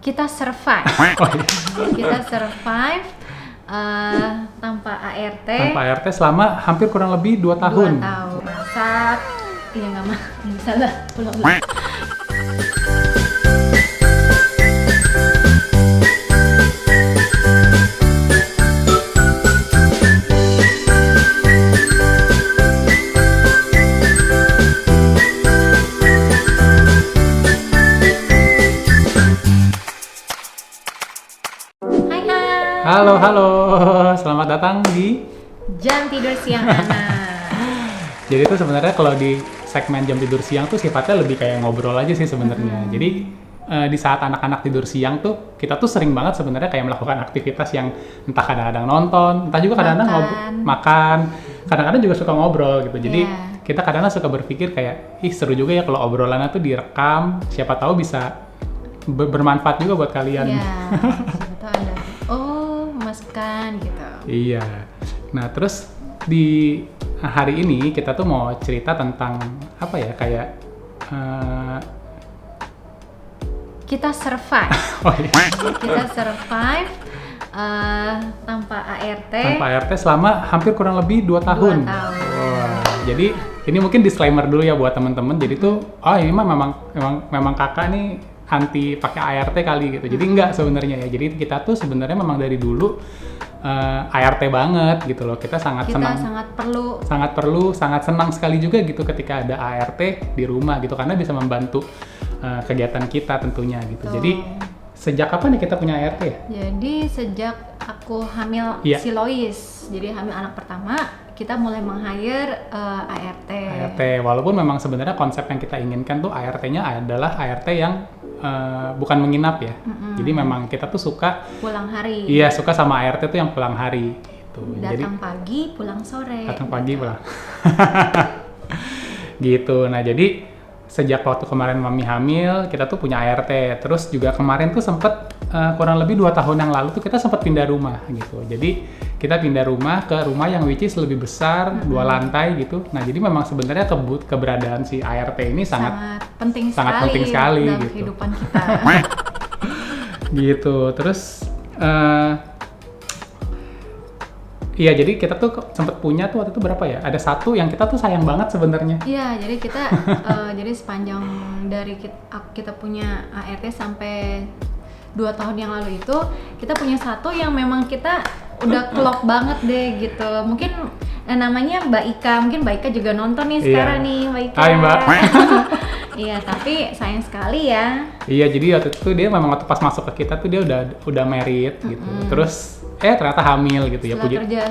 kita survive. Oh, iya. Kita survive tanpa ART. Tanpa ART selama hampir kurang lebih 2 tahun. 2 tahun. Masak, iya nggak mah, bisa lah. Pulang. Halo, selamat datang di Jam Tidur Siang Anak. Jadi itu sebenarnya kalau di segmen jam tidur siang tuh sifatnya lebih kayak ngobrol aja sih sebenarnya. Jadi di saat anak-anak tidur siang tuh kita tuh sering banget sebenarnya kayak melakukan aktivitas yang entah kadang-kadang nonton, entah juga kadang-kadang makan, kadang-kadang juga suka ngobrol gitu. Jadi kita kadang-kadang suka berpikir kayak, ih seru juga ya kalau obrolannya tuh direkam, siapa tahu bisa bermanfaat juga buat kalian. Iya, siapa tahu ada. Oh, masukan gitu. Iya. Nah, terus di hari ini kita tuh mau cerita tentang apa ya, kayak kita survive. Oh, iya. Kita survive tanpa ART. Tanpa ART selama hampir kurang lebih 2 tahun. 2 tahun. Wah, jadi ini mungkin disclaimer dulu ya buat teman-teman. Jadi tuh, oh ini mah memang kakak nih anti pakai ART kali gitu. Jadi enggak sebenarnya ya. Jadi kita tuh sebenarnya memang dari dulu ART banget gitu loh. Kita sangat perlu, sangat senang sekali juga gitu ketika ada ART di rumah gitu, karena bisa membantu kegiatan kita tentunya gitu. Jadi sejak kapan nih kita punya ART ya? Jadi sejak aku hamil si Lois, jadi hamil anak pertama, kita mulai meng-hire ART. ART, walaupun memang sebenarnya konsep yang kita inginkan tuh ART-nya adalah ART yang bukan menginap ya. Jadi memang kita tuh suka pulang hari. Iya, suka sama ART tuh yang pulang hari gitu. Datang pagi, pulang sore. Datang pagi, pulang. Gitu. Nah, jadi sejak waktu kemarin mami hamil, kita tuh punya ART. Terus juga kemarin tuh sempet kurang lebih 2 tahun yang lalu tuh kita sempat pindah rumah gitu. Jadi kita pindah rumah ke rumah yang which is lebih besar, 2 lantai gitu. Nah, jadi memang sebenarnya keberadaan si ART ini sangat penting sekali dalam gitu. kehidupan kita. Gitu. Terus iya, jadi kita tuh sempat punya tuh waktu itu berapa ya? Ada satu yang kita tuh sayang banget sebenarnya. Iya, jadi kita jadi sepanjang dari kita punya ART sampai 2 tahun yang lalu itu, kita punya satu yang memang kita udah klop banget deh gitu. Mungkin namanya Mbak Ika, mungkin Mbak Ika juga nonton nih sekarang nih, Mbak Ika. Hai Mbak. Iya, tapi sayang sekali ya. Iya, jadi waktu itu dia memang waktu pas masuk ke kita tuh dia udah married gitu. Terus ternyata hamil gitu ya. Setelah kerja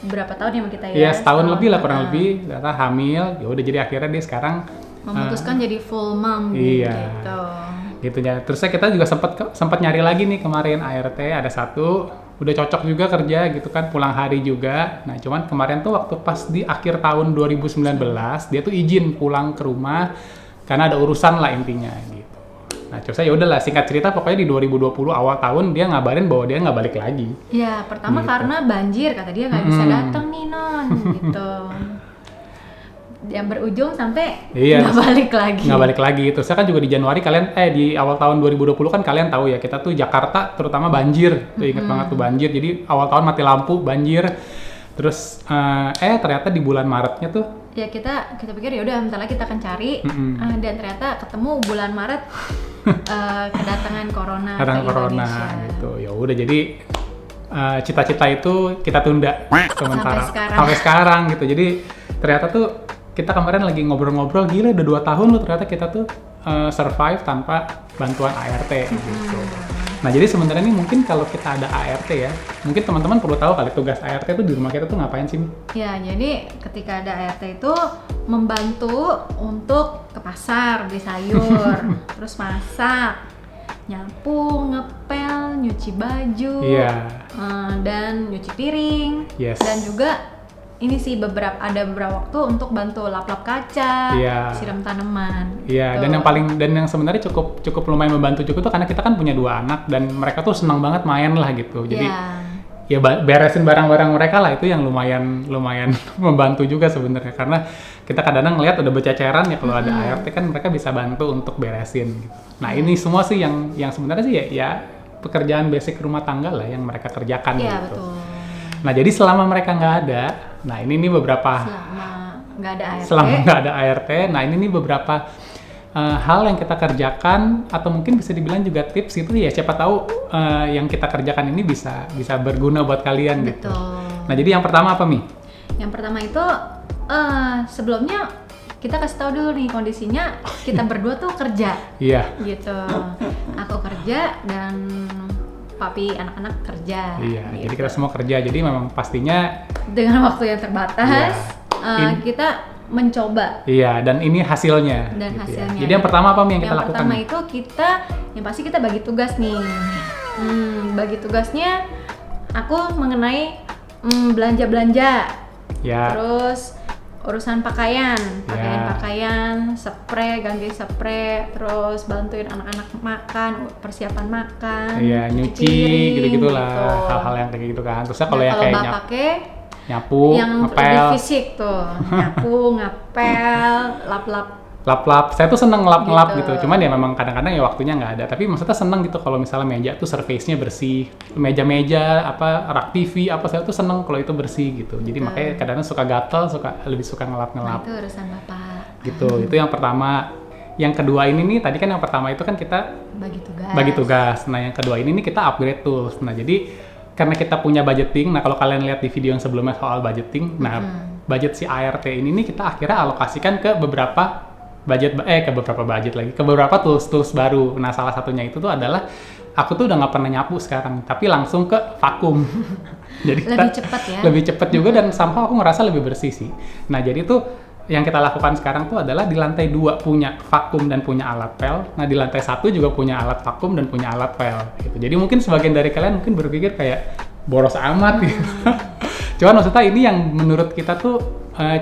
berapa tahun ya sama kita ya? Iya, setahun lebih lah kurang lebih. Ternyata hamil. Ya udah, jadi akhirnya dia sekarang memutuskan jadi full mom iya, gitu ya. Terus kita juga sempat nyari lagi nih kemarin ART, ada satu udah cocok juga kerja gitu kan, pulang hari juga. Nah, cuman kemarin tuh waktu pas di akhir tahun 2019 dia tuh izin pulang ke rumah karena ada urusan lah intinya gitu. Nah, terus ya udahlah, singkat cerita pokoknya di 2020 awal tahun dia ngabarin bahwa dia nggak balik lagi. Iya, pertama gitu. Karena banjir, kata dia nggak bisa datang nih non gitu. Yang berujung sampai nggak balik lagi. Nggak balik lagi. Terus kan juga di Januari di awal tahun 2020 kan kalian tahu ya, kita tuh Jakarta terutama banjir. Tuh inget banget tuh banjir. Jadi awal tahun mati lampu, banjir. Terus ternyata di bulan Maretnya tuh ya kita pikir ya udah bentar lagi kita akan cari dan ternyata ketemu bulan Maret kedatangan corona ke Indonesia. Gitu. Ya udah, jadi cita-cita itu kita tunda sementara sampai sekarang gitu. Jadi ternyata tuh kita kemarin lagi ngobrol-ngobrol, gila udah 2 tahun loh ternyata kita tuh survive tanpa bantuan ART gitu. Nah, jadi sebenarnya nih mungkin kalau kita ada ART ya, mungkin teman-teman perlu tahu kali tugas ART itu di rumah kita tuh ngapain sih? Ya, jadi ketika ada ART itu membantu untuk ke pasar, beli sayur, terus masak, nyapu, ngepel, nyuci baju, dan nyuci piring, dan juga ini sih ada beberapa waktu untuk bantu lap-lap kaca, siram tanaman. Iya, gitu. Dan yang sebenarnya cukup lumayan membantu juga tuh karena kita kan punya 2 anak dan mereka tuh senang banget main lah gitu. Jadi ya beresin barang-barang mereka lah, itu yang lumayan membantu juga sebenarnya, karena kita kadang-kadang ngelihat udah berceceran ya, kalau ada ART kan mereka bisa bantu untuk beresin gitu. Nah ini semua sih yang sebenarnya sih ya pekerjaan basic rumah tangga lah yang mereka kerjakan Iya, gitu. betul. Nah jadi selama mereka nggak ada, nah ini nih beberapa Selama nggak ada ART, nah ini nih beberapa hal yang kita kerjakan, atau mungkin bisa dibilang juga tips gitu ya, siapa tahu yang kita kerjakan ini bisa berguna buat kalian gitu. betul. Nah jadi yang pertama apa Mi? Yang pertama itu sebelumnya kita kasih tahu dulu nih kondisinya, kita berdua tuh kerja Iya. gitu. Aku kerja dan papi anak-anak kerja. Iya, gitu. jadi kita semua kerja, jadi memang pastinya Dengan waktu yang terbatas, Iya. kita mencoba. iya, dan ini hasilnya. Dan gitu ya. hasilnya. Jadi yang pertama apa Mi yang kita Yang lakukan? pertama itu yang pasti kita bagi tugas nih. Bagi tugasnya aku mengenai belanja-belanja. Ya, Terus urusan pakaian, Ya. spray, ganti spray, terus bantuin anak-anak makan, persiapan makan, iya, nyuci, piring, gitu-gitulah, gitu. hal-hal yang kayak gitu kan. Terusnya kalau Nah, yang kayak bapaknya nyapu, yang ngepel, lebih fisik tuh, nyapu, ngepel, lap-lap. lap-lap. Saya tuh seneng ngelap-ngelap Gitu. gitu. Cuman ya memang kadang-kadang ya waktunya nggak ada. Tapi maksudnya seneng gitu kalau misalnya meja tuh surface-nya bersih, meja-meja apa rak TV apa, saya tuh seneng kalau itu bersih gitu. Jadi makanya kadang-kadang suka gatel, lebih suka Nah, ngelap-ngelap itu urusan bapak. gitu. Itu yang pertama. Yang kedua ini nih, tadi kan yang pertama itu kan kita bagi tugas. Nah, yang kedua ini nih kita upgrade tools. Nah, jadi karena kita punya budgeting, nah kalau kalian lihat di video yang sebelumnya soal budgeting, nah budget si ART ini nih kita akhirnya alokasikan ke beberapa tools baru. Nah, salah satunya itu tuh adalah aku tuh udah nggak pernah nyapu sekarang, tapi langsung ke vakum. Jadi Lebih cepat ya. lebih cepat juga, dan somehow aku ngerasa lebih bersih sih. Nah, jadi tuh yang kita lakukan sekarang tuh adalah di lantai 2 punya vakum dan punya alat pel. Nah, di lantai 1 juga punya alat vakum dan punya alat pel gitu. Jadi mungkin sebagian dari kalian mungkin berpikir kayak boros amat gitu. Cuman maksudnya ini yang menurut kita tuh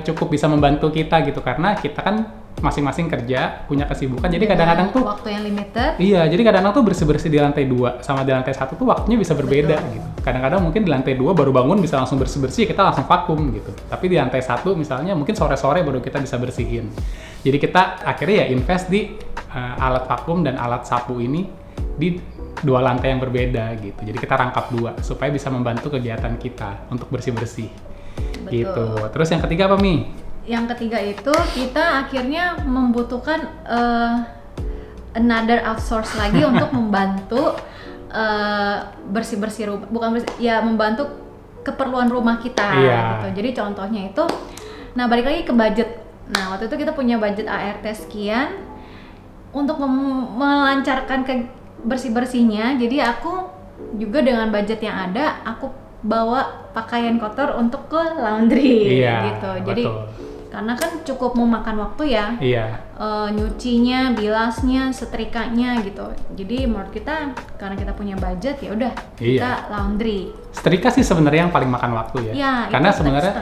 cukup bisa membantu kita gitu, karena kita kan masing-masing kerja, punya kesibukan. Jadi kadang-kadang tuh waktu yang limited. iya, jadi kadang-kadang tuh bersih-bersih di lantai 2 sama di lantai 1 tuh waktunya bisa berbeda gitu. Kadang-kadang mungkin di lantai 2 baru bangun bisa langsung bersih-bersih, kita langsung vakum gitu. Tapi di lantai 1 misalnya mungkin sore-sore baru kita bisa bersihin. Jadi kita akhirnya ya invest di alat vakum dan alat sapu ini di 2 lantai yang berbeda gitu. Jadi kita rangkap 2 supaya bisa membantu kegiatan kita untuk bersih-bersih. Betul. Gitu. Terus yang ketiga apa Mi? Yang ketiga itu kita akhirnya membutuhkan another outsource lagi untuk membantu bersih-bersih rumah, bukan membantu keperluan rumah kita gitu. Jadi contohnya itu, nah balik lagi ke budget. Nah waktu itu kita punya budget ART sekian untuk melancarkan ke bersih-bersihnya. Jadi aku juga dengan budget yang ada, aku bawa pakaian kotor untuk ke laundry gitu. Jadi karena kan cukup memakan waktu ya, nyucinya, bilasnya, setrikanya gitu. Jadi menurut kita karena kita punya budget ya udah kita laundry. Setrika sih sebenarnya yang paling makan waktu ya. Karena sebenarnya,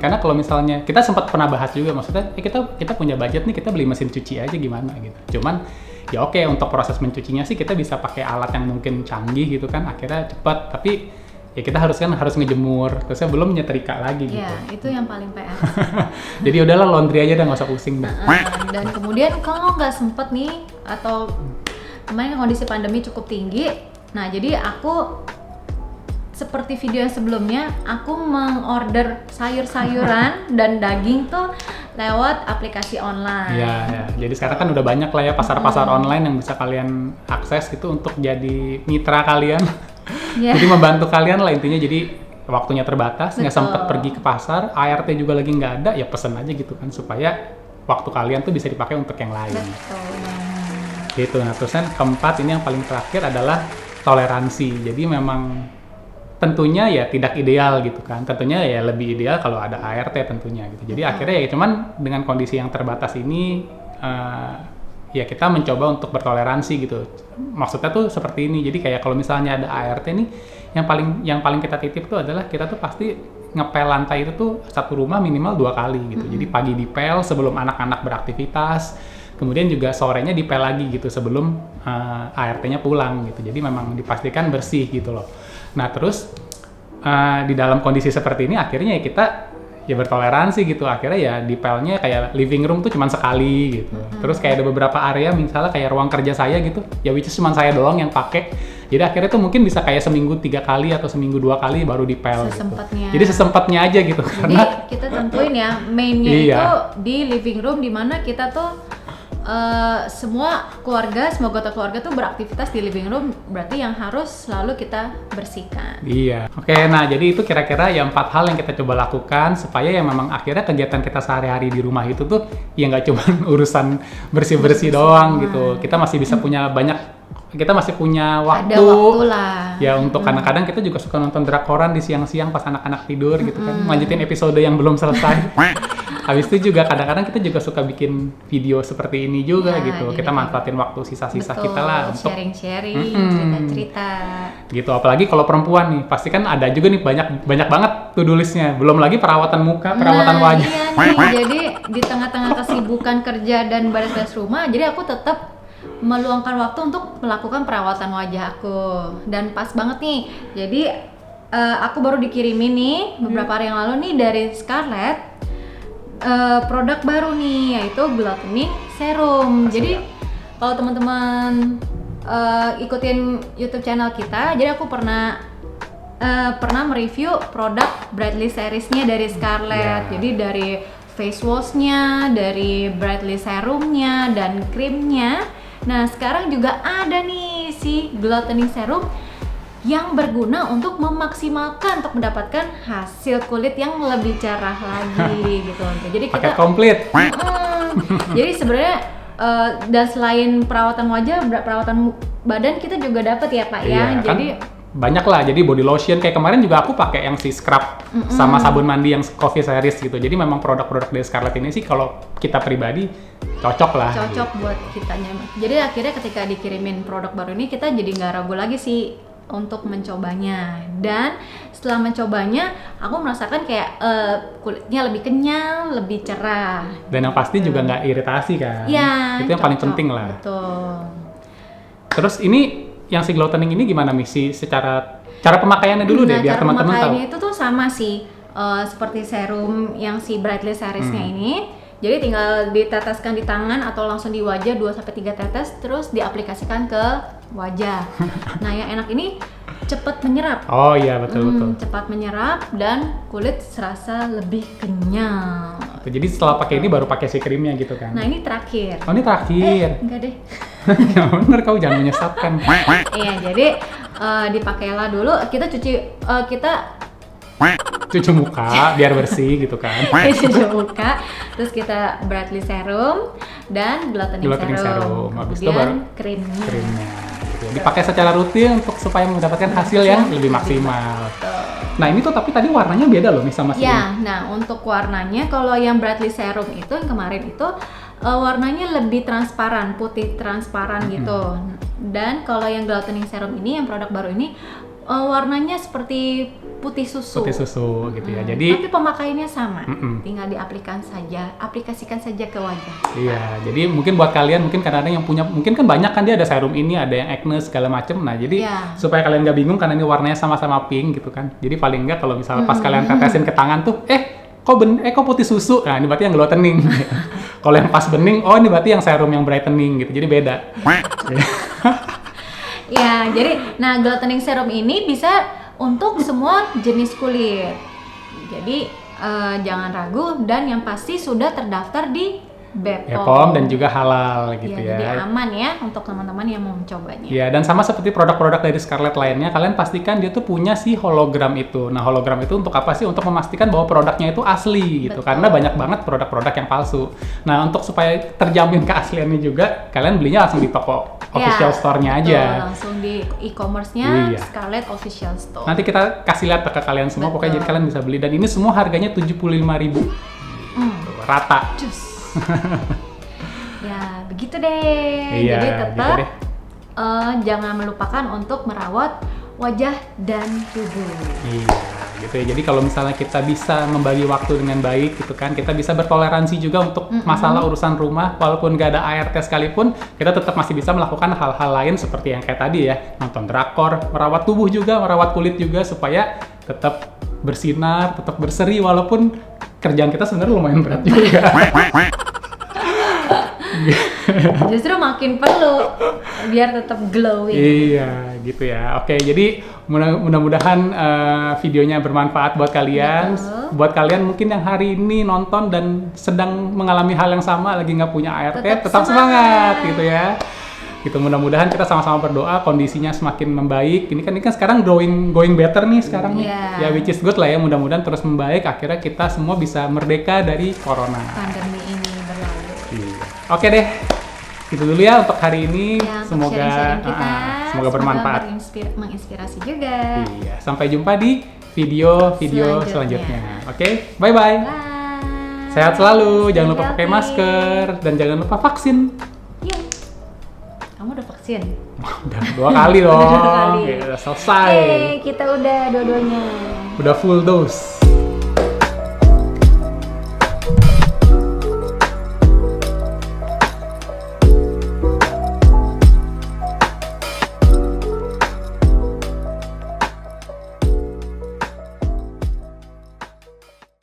karena kalau misalnya kita sempat pernah bahas juga, maksudnya kita punya budget nih, kita beli mesin cuci aja gimana gitu. Cuman ya oke, untuk proses mencucinya sih kita bisa pakai alat yang mungkin canggih gitu kan, akhirnya cepat. Tapi ya kita harus ngejemur, terusnya belum nyetrika lagi gitu. Iya, itu yang paling PR. Jadi udahlah laundry aja, udah nggak usah pusing dah. Dan kemudian kalau nggak sempet nih, atau kemarin kondisi pandemi cukup tinggi, nah jadi aku seperti video yang sebelumnya, aku mengorder sayur-sayuran dan daging tuh lewat aplikasi online. Iya. Jadi sekarang kan udah banyak lah ya pasar-pasar online yang bisa kalian akses gitu untuk jadi mitra kalian. Jadi membantu kalian lah intinya. Jadi waktunya terbatas, nggak sempat pergi ke pasar, ART juga lagi nggak ada, ya pesen aja gitu kan, supaya waktu kalian tuh bisa dipakai untuk yang lain. Gitu. Nah terus kan keempat, ini yang paling terakhir adalah toleransi. Jadi memang tentunya ya tidak ideal gitu kan, tentunya ya lebih ideal kalau ada ART tentunya gitu. Jadi akhirnya ya cuman dengan kondisi yang terbatas ini ya kita mencoba untuk bertoleransi gitu. Maksudnya tuh seperti ini. Jadi kayak kalau misalnya ada ART nih, yang paling kita titip tuh adalah kita tuh pasti ngepel lantai itu tuh satu rumah minimal 2 kali gitu. Jadi pagi dipel sebelum anak-anak beraktivitas, kemudian juga sorenya dipel lagi gitu sebelum ART-nya pulang gitu. Jadi memang dipastikan bersih gitu loh. Nah terus di dalam kondisi seperti ini akhirnya ya kita ya bertoleransi gitu. Akhirnya ya dipelnya kayak living room tuh cuma sekali gitu. Terus kayak ada beberapa area misalnya kayak ruang kerja saya gitu, ya which is cuma saya doang yang pakai. Jadi akhirnya tuh mungkin bisa kayak seminggu 3 kali atau seminggu 2 kali baru dipel gitu. Jadi sesempatnya aja gitu. Jadi karena kita tentuin ya mainnya itu di living room, di mana kita tuh semua anggota keluarga tuh beraktivitas di living room, berarti yang harus selalu kita bersihkan. Iya. Oke, nah jadi itu kira-kira ya 4 hal yang kita coba lakukan supaya ya memang akhirnya kegiatan kita sehari-hari di rumah itu tuh ya nggak cuma urusan bersih-bersih doang gitu. Kita masih bisa punya kita masih punya waktu. Ada waktu lah. Ya untuk kadang-kadang kita juga suka nonton drakoran di siang-siang pas anak-anak tidur gitu kan, lanjutin episode yang belum selesai. Habis itu juga kadang-kadang kita juga suka bikin video seperti ini juga gitu. Kita manfaatin waktu sisa-sisa kita lah untuk sharing-sharing, cerita-cerita. Gitu, apalagi kalau perempuan nih, pasti kan ada juga nih banyak banget to-do list-nya. Belum lagi perawatan muka, perawatan wajah. Iya nih, jadi di tengah-tengah kesibukan kerja dan beres-beres rumah, jadi aku tetap meluangkan waktu untuk melakukan perawatan wajah aku. Dan pas banget nih, jadi aku baru dikirimin nih beberapa hari yang lalu nih dari Scarlett produk baru nih, yaitu Glutening Serum. Jadi kalau teman-teman ikutin YouTube channel kita, jadi aku pernah mereview produk Brightly Series-nya dari Scarlett. Jadi dari face wash-nya, dari Brightly Serum-nya, dan krimnya. Nah, sekarang juga ada nih si Glutening Serum yang berguna untuk memaksimalkan untuk mendapatkan hasil kulit yang lebih cerah lagi gitu. Jadi paket komplit. Jadi sebenarnya dan selain perawatan wajah, perawatan badan kita juga dapat ya Pak ya. Iya, jadi kan banyak lah. Jadi body lotion kayak kemarin juga aku pakai yang si scrub sama sabun mandi yang Coffee Series gitu. Jadi memang produk-produk dari Scarlett ini sih kalau kita pribadi cocok lah. Cocok buat kitanya. Jadi akhirnya ketika dikirimin produk baru ini kita jadi nggak ragu lagi sih untuk mencobanya. Dan setelah mencobanya aku merasakan kayak kulitnya lebih kenyal, lebih cerah. Dan yang pasti juga nggak iritasi kan. Iya, itu yang paling penting lah. Betul. Terus ini yang si Glutening ini gimana misi secara cara pemakaiannya dulu deh biar teman-teman tahu. Cara pemakaiannya itu tuh sama sih seperti serum yang si Brightly Series-nya ini. Jadi tinggal diteteskan di tangan atau langsung di wajah 2-3 tetes, terus diaplikasikan ke wajah. Nah, yang enak ini cepat menyerap. Oh iya, betul. Cepat menyerap dan kulit serasa lebih kenyal. Jadi setelah pakai ini baru pakai si krimnya gitu kan. Nah, ini terakhir. Oh, ini terakhir. Enggak deh. Ya bener, kau jangan menyesatkan. Iya, jadi dipakailah dulu, kita cuci muka biar bersih gitu kan. Cuci muka, terus kita Brightly Serum dan Glutening Serum. Habis itu baru krimnya. Gitu. Dipakai secara rutin supaya mendapatkan hasil yang lebih maksimal. Nah ini tuh tapi tadi warnanya beda loh nih sama si ini. Nah untuk warnanya kalau yang Brightly Serum itu yang kemarin itu warnanya lebih transparan, putih transparan gitu. Dan kalau yang Glutening Serum ini, yang produk baru ini warnanya seperti putih susu gitu ya. Jadi tapi pemakaiannya sama, tinggal aplikasikan saja ke wajah. Iya, jadi mungkin buat kalian mungkin kadang-kadang yang punya, mungkin kan banyak kan dia ada serum ini, ada yang acne segala macem. Nah jadi supaya kalian nggak bingung karena ini warnanya sama-sama pink gitu kan. Jadi paling nggak kalau misalnya pas kalian tetesin ke tangan tuh, kok putih susu? Nah ini berarti yang Glutening. Kalau yang pas bening, oh ini berarti yang serum yang brightening gitu. Jadi beda. Ya, jadi Glutening Serum ini bisa untuk semua jenis kulit. Jadi jangan ragu, dan yang pasti sudah terdaftar di BPOM dan juga halal gitu ya. Jadi aman ya untuk teman-teman yang mau mencobanya. Ya, dan sama seperti produk-produk dari Scarlett lainnya, kalian pastikan dia tuh punya si hologram itu. Nah, hologram itu untuk apa sih? Untuk memastikan bahwa produknya itu asli gitu. Karena banyak banget produk-produk yang palsu. Nah, untuk supaya terjamin keasliannya juga, kalian belinya langsung di toko official store-nya aja. Langsung di e-commerce-nya Scarlett Official Store. Nanti kita kasih lihat ke kalian semua, pokoknya jadi kalian bisa beli. Dan ini semua harganya 75.000. Rata. Ya begitu deh. Iya, jadi tetap gitu jangan melupakan untuk merawat wajah dan tubuh. Iya, gitu ya. Jadi kalau misalnya kita bisa membagi waktu dengan baik gitu kan, kita bisa bertoleransi juga untuk masalah urusan rumah, walaupun nggak ada ART sekalipun, kita tetap masih bisa melakukan hal-hal lain seperti yang kayak tadi ya, nonton drakor, merawat tubuh juga, merawat kulit juga supaya tetap bersinar, tetap berseri walaupun kerjaan kita sebenarnya lumayan berat juga. Justru makin perlu biar tetap glowing. Iya, gitu ya. Oke, jadi mudah-mudahan videonya bermanfaat buat kalian. Betul. Buat kalian mungkin yang hari ini nonton dan sedang mengalami hal yang sama, lagi nggak punya ART, tetap semangat gitu ya. Gitu, mudah-mudahan kita sama-sama berdoa kondisinya semakin membaik. Ini kan sekarang going better nih sekarang nih. Iya. Ya which is good lah ya, mudah-mudahan terus membaik. Akhirnya kita semua bisa merdeka dari corona. Pandemi ini berlalu. Iya. Oke deh, itu dulu ya untuk hari ini. Ya, untuk Semoga sharing-sharing kita, semoga bermanfaat. Menginspirasi juga. Iya, sampai jumpa di video-video selanjutnya. Oke, bye-bye. Bye. Sehat selalu, jangan lupa Stay pakai healthy. masker dan jangan lupa vaksin. Yuk. Kamu udah vaksin? Udah 2 kali dong. Udah 2 kali. Ya, udah selesai. Oke, kita udah dua-duanya. Udah full dose.